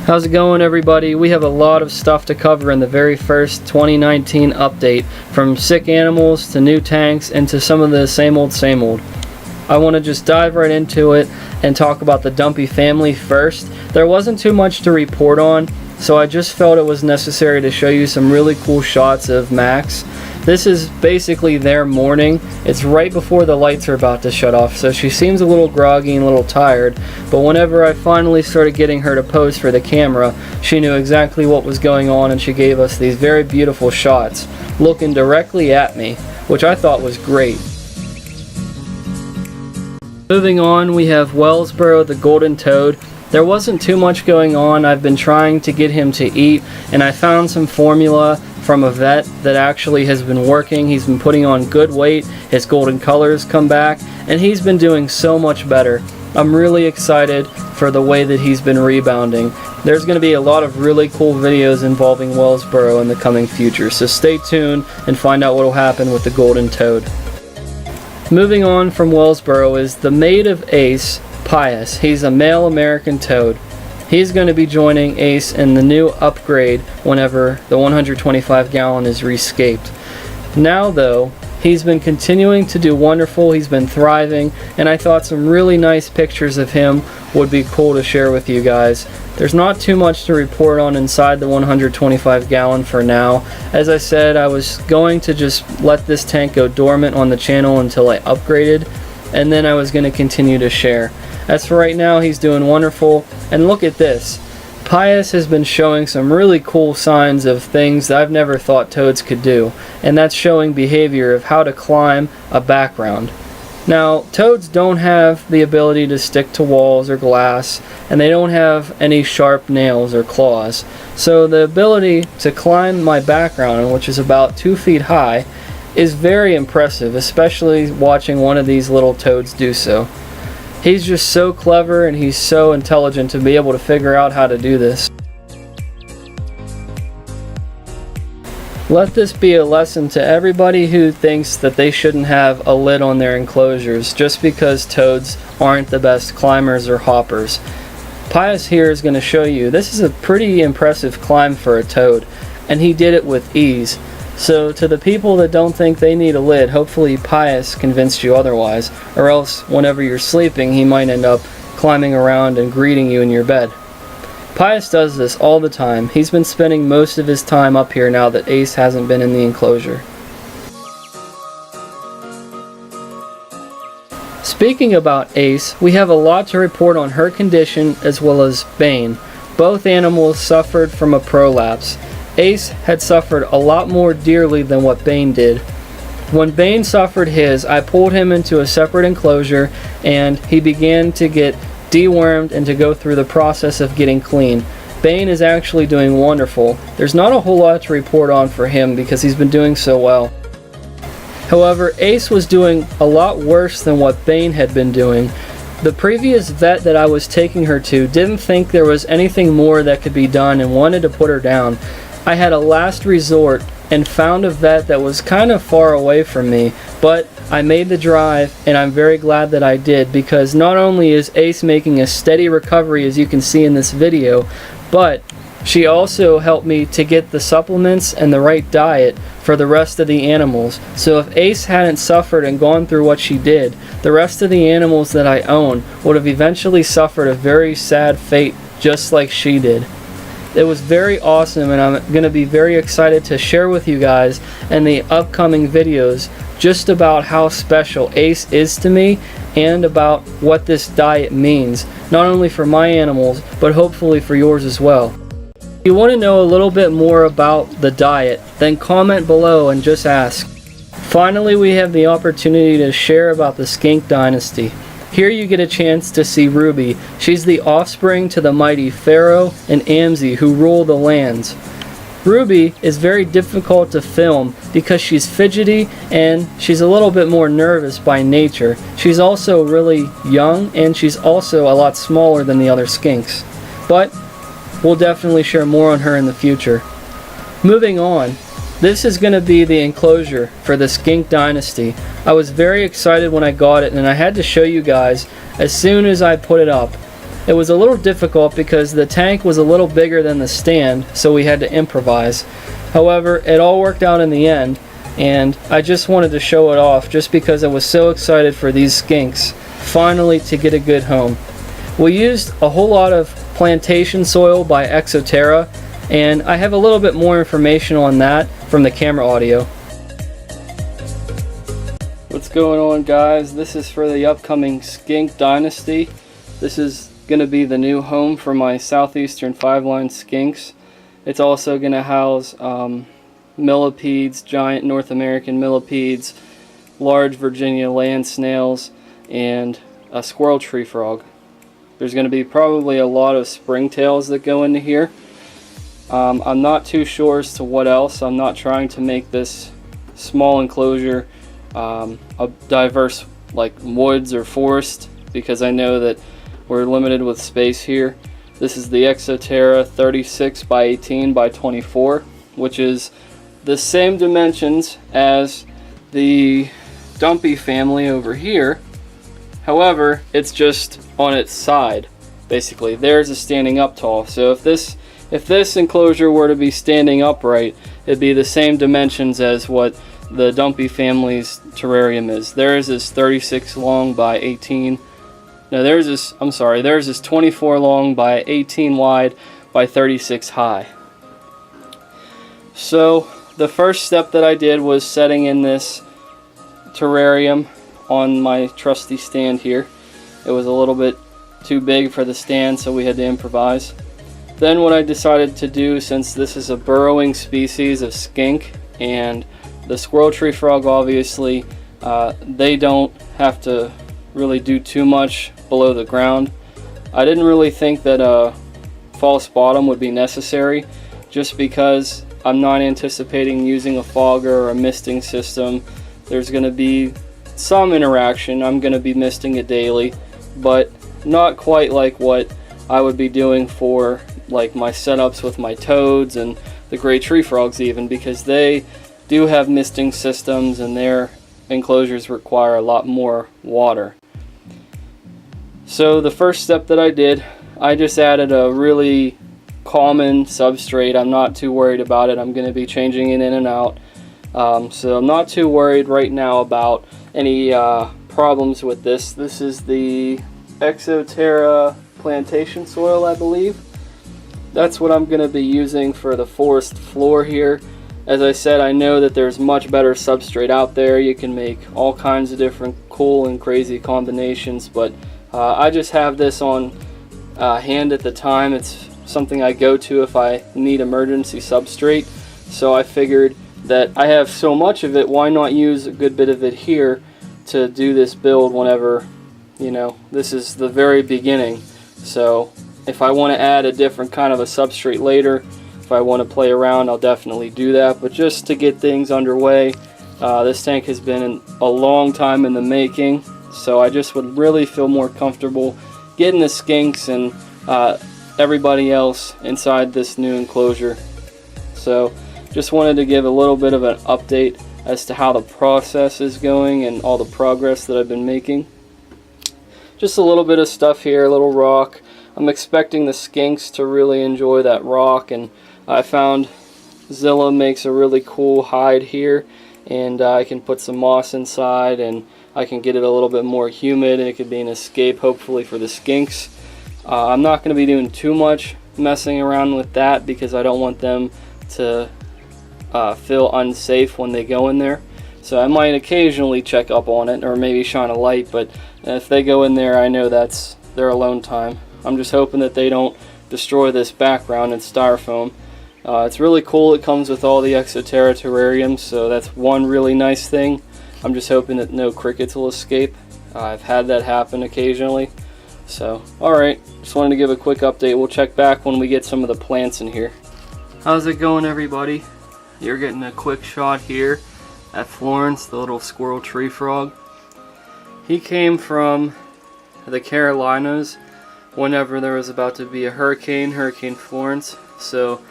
How's it going, everybody? We have a lot of stuff to cover in the very first 2019 update, from sick animals to new tanks and to some of the same old. I want to just dive right into it and talk about the Dumpy family first. There wasn't too much to report on, so I just felt it was necessary to show you some really cool shots of Max. This is basically their morning. It's right before the lights are about to shut off, so she seems a little groggy and a little tired, but whenever I finally started getting her to pose for the camera, she knew exactly what was going on, and she gave us these very beautiful shots looking directly at me, which I thought was great. Moving on, we have Wellsboro the golden toad. There wasn't too much going on. I've been trying to get him to eat, and I found some formula from a vet that actually has been working. He's been putting on good weight, his golden colors come back, and he's been doing so much better. I'm really excited for the way that he's been rebounding. There's going to be a lot of really cool videos involving Wellsboro in the coming future, so stay tuned and find out what will happen with the golden toad. Moving on from Wellsboro is the mate of Ace, Pius. He's a male American toad. He's going to be joining Ace in the new upgrade whenever the 125 gallon is rescaped. Now though, he's been continuing to do wonderful, he's been thriving, and I thought some really nice pictures of him would be cool to share with you guys. There's not too much to report on inside the 125 gallon for now. As I said, I was going to just let this tank go dormant on the channel until I upgraded, and then I was going to continue to share. As for right now, he's doing wonderful, and look at this. Pius has been showing some really cool signs of things that I've never thought toads could do, and that's showing behavior of how to climb a background. Now, toads don't have the ability to stick to walls or glass, and they don't have any sharp nails or claws, so the ability to climb my background, which is about 2 feet high, is very impressive, especially watching one of these little toads do so. He's just so clever, and he's so intelligent to be able to figure out how to do this. Let this be a lesson to everybody who thinks that they shouldn't have a lid on their enclosures just because toads aren't the best climbers or hoppers. Pius here is going to show you this is a pretty impressive climb for a toad, and he did it with ease. So to the people that don't think they need a lid, hopefully Pius convinced you otherwise, or else whenever you're sleeping he might end up climbing around and greeting you in your bed. Pius does this all the time. He's been spending most of his time up here now that Ace hasn't been in the enclosure. Speaking about Ace, we have a lot to report on her condition as well as Bane. Both animals suffered from a prolapse. Ace had suffered a lot more dearly than what Bane did. When Bane suffered his, I pulled him into a separate enclosure and he began to get dewormed and to go through the process of getting clean. Bane is actually doing wonderful. There's not a whole lot to report on for him because he's been doing so well. However, Ace was doing a lot worse than what Bane had been doing. The previous vet that I was taking her to didn't think there was anything more that could be done and wanted to put her down. I had a last resort and found a vet that was kind of far away from me, but I made the drive, and I'm very glad that I did, because not only is Ace making a steady recovery as you can see in this video, but she also helped me to get the supplements and the right diet for the rest of the animals. So if Ace hadn't suffered and gone through what she did, the rest of the animals that I own would have eventually suffered a very sad fate just like she did. It was very awesome, and I'm going to be very excited to share with you guys in the upcoming videos just about how special Ace is to me and about what this diet means, not only for my animals, but hopefully for yours as well. If you want to know a little bit more about the diet, then comment below and just ask. Finally, we have the opportunity to share about the Skink Dynasty. Here you get a chance to see Ruby. She's the offspring to the mighty Pharaoh and Amzi who rule the lands. Ruby is very difficult to film because she's fidgety and she's a little bit more nervous by nature. She's also really young, and she's also a lot smaller than the other skinks. But we'll definitely share more on her in the future. Moving on, this is going to be the enclosure for the Skink Dynasty. I was very excited when I got it, and I had to show you guys as soon as I put it up. It was a little difficult because the tank was a little bigger than the stand, so we had to improvise. However, it all worked out in the end, and I just wanted to show it off just because I was so excited for these skinks finally to get a good home. We used a whole lot of plantation soil by Exoterra, and I have a little bit more information on that from the camera audio. What's going on, guys? This is for the upcoming Skink Dynasty. This is going to be the new home for my southeastern 5-line skinks. It's also going to house millipedes, giant North American millipedes, large Virginia land snails, and a squirrel tree frog. There's going to be probably a lot of springtails that go into here. I'm not too sure as to what else. I'm not trying to make this small enclosure a diverse like woods or forest, because I know that we're limited with space here. This is the Exoterra 36 by 18 by 24, which is the same dimensions as the Dumpy family over here. However, it's just on its side. Basically, theirs is standing up tall. So if this enclosure were to be standing upright, it'd be the same dimensions as what the Dumpy family's terrarium is. Theirs is 36 long by 18. No, theirs is 24 long by 18 wide by 36 high. So the first step that I did was setting in this terrarium on my trusty stand here. It was a little bit too big for the stand, so we had to improvise. Then what I decided to do, since this is a burrowing species of skink, and the squirrel tree frog obviously, they don't have to really do too much below the ground. I didn't really think that a false bottom would be necessary, just because I'm not anticipating using a fogger or a misting system. There's going to be some interaction. I'm going to be misting it daily, but not quite like what I would be doing for like my setups with my toads and the gray tree frogs even, because they do have misting systems and their enclosures require a lot more water. So the first step that I did, I just added a really common substrate. I'm not too worried about it. I'm going to be changing it in and out. So I'm not too worried right now about any problems with this. This is the Exoterra plantation soil, I believe. That's what I'm going to be using for the forest floor here. As I said, I know that there's much better substrate out there. You can make all kinds of different cool and crazy combinations, but I just have this on hand at the time. It's something I go to if I need emergency substrate. So I figured that I have so much of it, why not use a good bit of it here to do this build whenever, you know, this is the very beginning. So if I want to add a different kind of a substrate later, if I want to play around, I'll definitely do that. But just to get things underway, this tank has been a long time in the making, so I just would really feel more comfortable getting the skinks and everybody else inside this new enclosure. So just wanted to give a little bit of an update as to how the process is going and all the progress that I've been making. Just a little bit of stuff here, a little rock. I'm expecting the skinks to really enjoy that rock, and I found Zilla makes a really cool hide here, and I can put some moss inside and I can get it a little bit more humid, and it could be an escape hopefully for the skinks. I'm not going to be doing too much messing around with that because I don't want them to feel unsafe when they go in there. So I might occasionally check up on it or maybe shine a light, but if they go in there, I know that's their alone time. I'm just hoping that they don't destroy this background in styrofoam. It's really cool. It comes with all the Exoterra terrariums, so that's one really nice thing. I'm just hoping that no crickets will escape. I've had that happen occasionally. So, alright, just wanted to give a quick update. We'll check back when we get some of the plants in here. How's it going, everybody? You're getting a quick shot here at Florence, the little squirrel tree frog. He came from the Carolinas whenever there was about to be a Hurricane Florence. So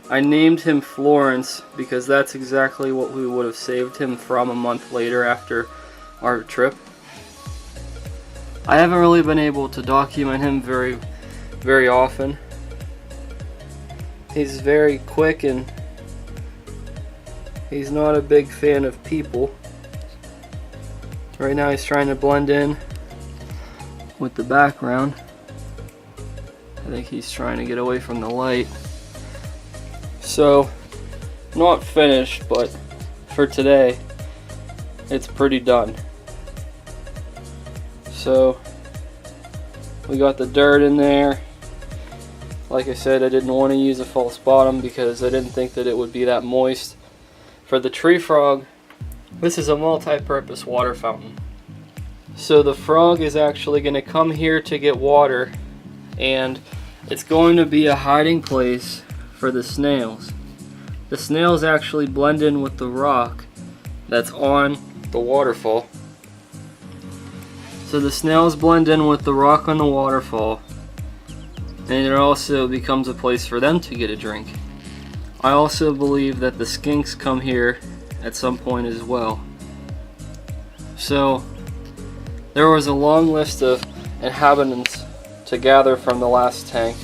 I named him Florence because that's exactly what we would have saved him from a month later after our trip. I haven't really been able to document him very very often. He's very quick and he's not a big fan of people. Right now he's trying to blend in with the background. I think he's trying to get away from the light. So, not finished, but for today, it's pretty done. So, we got the dirt in there. Like I said, I didn't want to use a false bottom because I didn't think that it would be that moist. For the tree frog, this is a multi-purpose water fountain. So the frog is actually going to come here to get water, and it's going to be a hiding place for the snails. The snails actually blend in with the rock that's on the waterfall. So the snails blend in with the rock on the waterfall, and it also becomes a place for them to get a drink. I also believe that the skinks come here at some point as well. So there was a long list of inhabitants to gather from the last tank.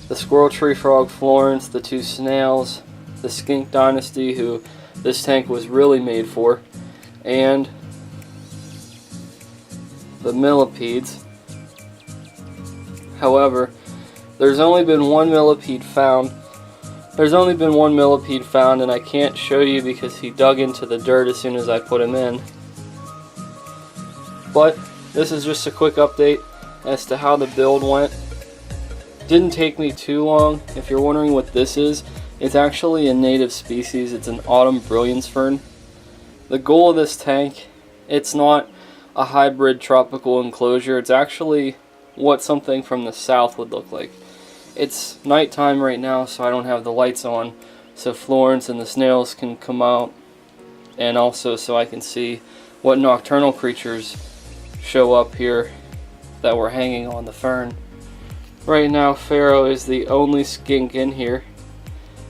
The squirrel, tree frog, Florence, the two snails, the Skink Dynasty, who this tank was really made for, and the millipedes. However, there's only been one millipede found. And I can't show you because he dug into the dirt as soon as I put him in. But this is just a quick update as to how the build went. Didn't take me too long. If you're wondering what this is, it's actually a native species. It's an autumn brilliance fern. The goal of this tank, it's not a hybrid tropical enclosure. It's actually what something from the south would look like. It's nighttime right now, so I don't have the lights on, so Florence and the snails can come out, and also so I can see what nocturnal creatures show up here that were hanging on the fern. Right now, Pharaoh is the only skink in here.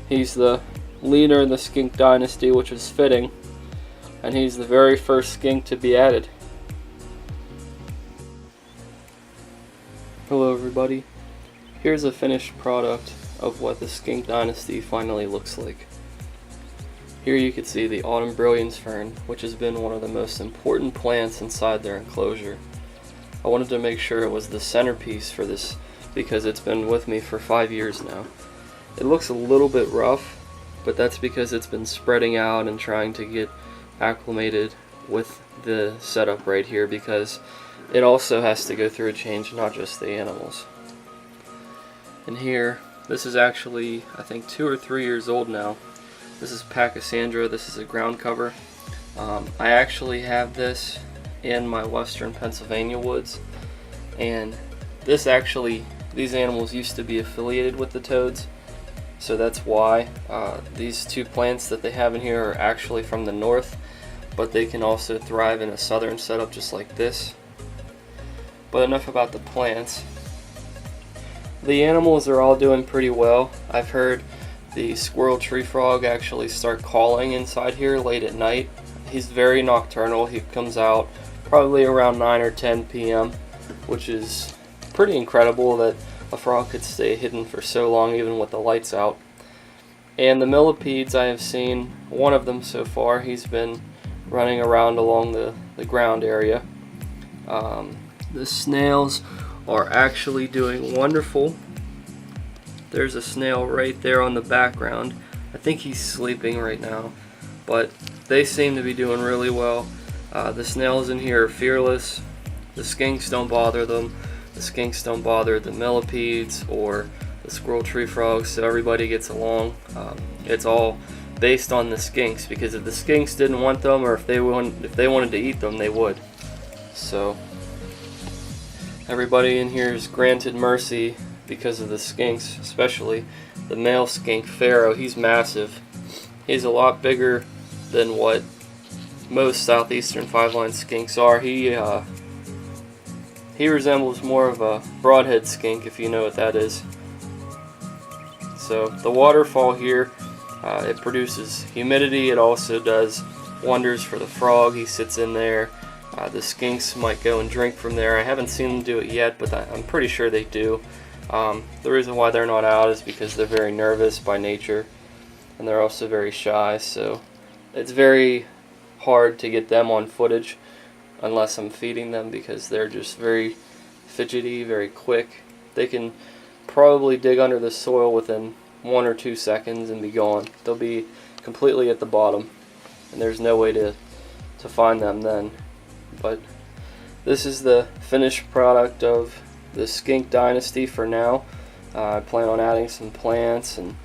He's the leader in the Skink Dynasty, which is fitting, and he's the very first skink to be added. Hello everybody. Here's a finished product of what the Skink Dynasty finally looks like. Here you can see the autumn brilliance fern, which has been one of the most important plants inside their enclosure. I wanted to make sure it was the centerpiece for this because it's been with me for 5 years now. It looks a little bit rough, but that's because it's been spreading out and trying to get acclimated with the setup right here, because it also has to go through a change, not just the animals. And here, this is actually, I think, 2 or 3 years old now. This is Pachysandra. This is a ground cover. I actually have this in my western Pennsylvania woods, and these animals used to be affiliated with the toads, so that's why these two plants that they have in here are actually from the north, but they can also thrive in a southern setup just like this. But enough about the plants. The animals are all doing pretty well. I've heard the squirrel tree frog actually start calling inside here late at night. He's very nocturnal. He comes out probably around 9 or 10 p.m., which is pretty incredible that a frog could stay hidden for so long even with the lights out. And the millipedes, I have seen one of them so far. He's been running around along the ground area. The snails are actually doing wonderful. There's a snail right there on the background. I think he's sleeping right now, but they seem to be doing really well. The snails in here are fearless. The skinks don't bother them. The skinks don't bother the millipedes or the squirrel tree frogs, so everybody gets along. It's all based on the skinks, because if the skinks didn't want them, or if they wanted to eat them, they would. So everybody in here is granted mercy because of the skinks, especially the male skink, Pharaoh. He's massive. He's a lot bigger than what most southeastern five-line skinks are. He resembles more of a broadhead skink, if you know what that is. So the waterfall here, it produces humidity. It also does wonders for the frog. He sits in there. The skinks might go and drink from there. I haven't seen them do it yet, but I'm pretty sure they do. The reason why they're not out is because they're very nervous by nature, and they're also very shy, so it's very hard to get them on footage unless I'm feeding them, because they're just very fidgety, very quick. They can probably dig under the soil within 1 or 2 seconds and be gone. They'll be completely at the bottom, and there's no way to find them then. But this is the finished product of the Skink Dynasty for now. I plan on adding some plants and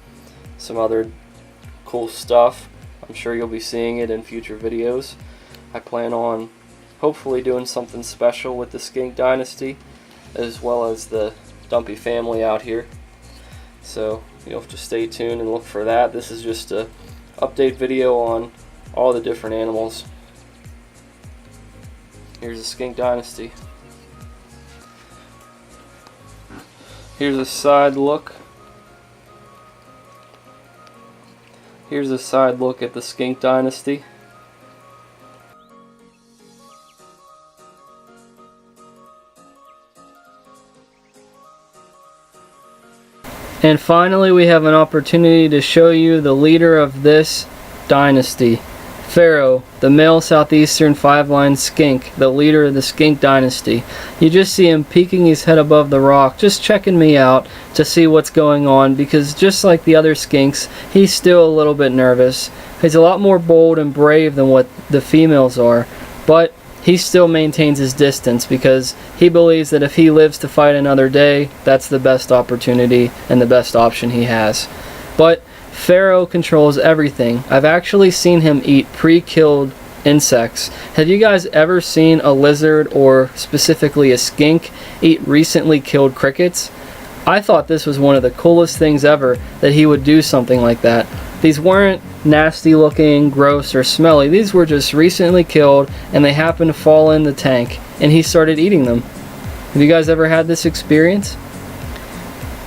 some other cool stuff. I'm sure you'll be seeing it in future videos. I plan on hopefully doing something special with the Skink Dynasty, as well as the Dumpy family out here. So you'll have to stay tuned and look for that. This is just a update video on all the different animals. Here's the Skink Dynasty. Here's a side look. Here's a side look at the Skink Dynasty. And finally, we have an opportunity to show you the leader of this dynasty, Pharaoh, the male southeastern 5-line skink, the leader of the Skink Dynasty. You just see him peeking his head above the rock, just checking me out to see what's going on, because just like the other skinks, he's still a little bit nervous. He's a lot more bold and brave than what the females are, but he still maintains his distance because he believes that if he lives to fight another day, that's the best opportunity and the best option he has. But Pharaoh controls everything. I've actually seen him eat pre-killed insects. Have you guys ever seen a lizard, or specifically a skink, eat recently killed crickets? I thought this was one of the coolest things ever, that he would do something like that. These weren't nasty looking, gross, or smelly. These were just recently killed, and they happened to fall in the tank, and he started eating them. Have you guys ever had this experience?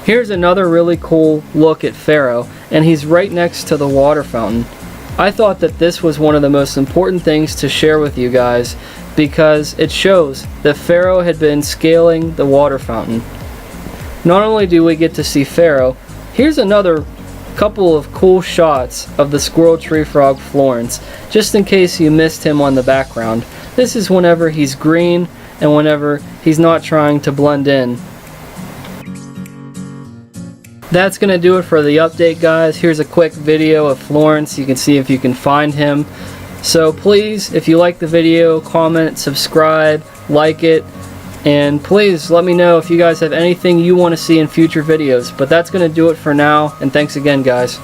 Here's another really cool look at Pharaoh, and he's right next to the water fountain. I thought that this was one of the most important things to share with you guys, because it shows that Pharaoh had been scaling the water fountain. Not only do we get to see Pharaoh, here's another couple of cool shots of the squirrel tree frog Florence, just in case you missed him on the background. This is whenever he's green and whenever he's not trying to blend in. That's going to do it for the update, guys. Here's a quick video of Florence. You can see if you can find him. So please, if you like the video, comment, subscribe, like it, and please let me know if you guys have anything you want to see in future videos. But that's going to do it for now, and thanks again, guys.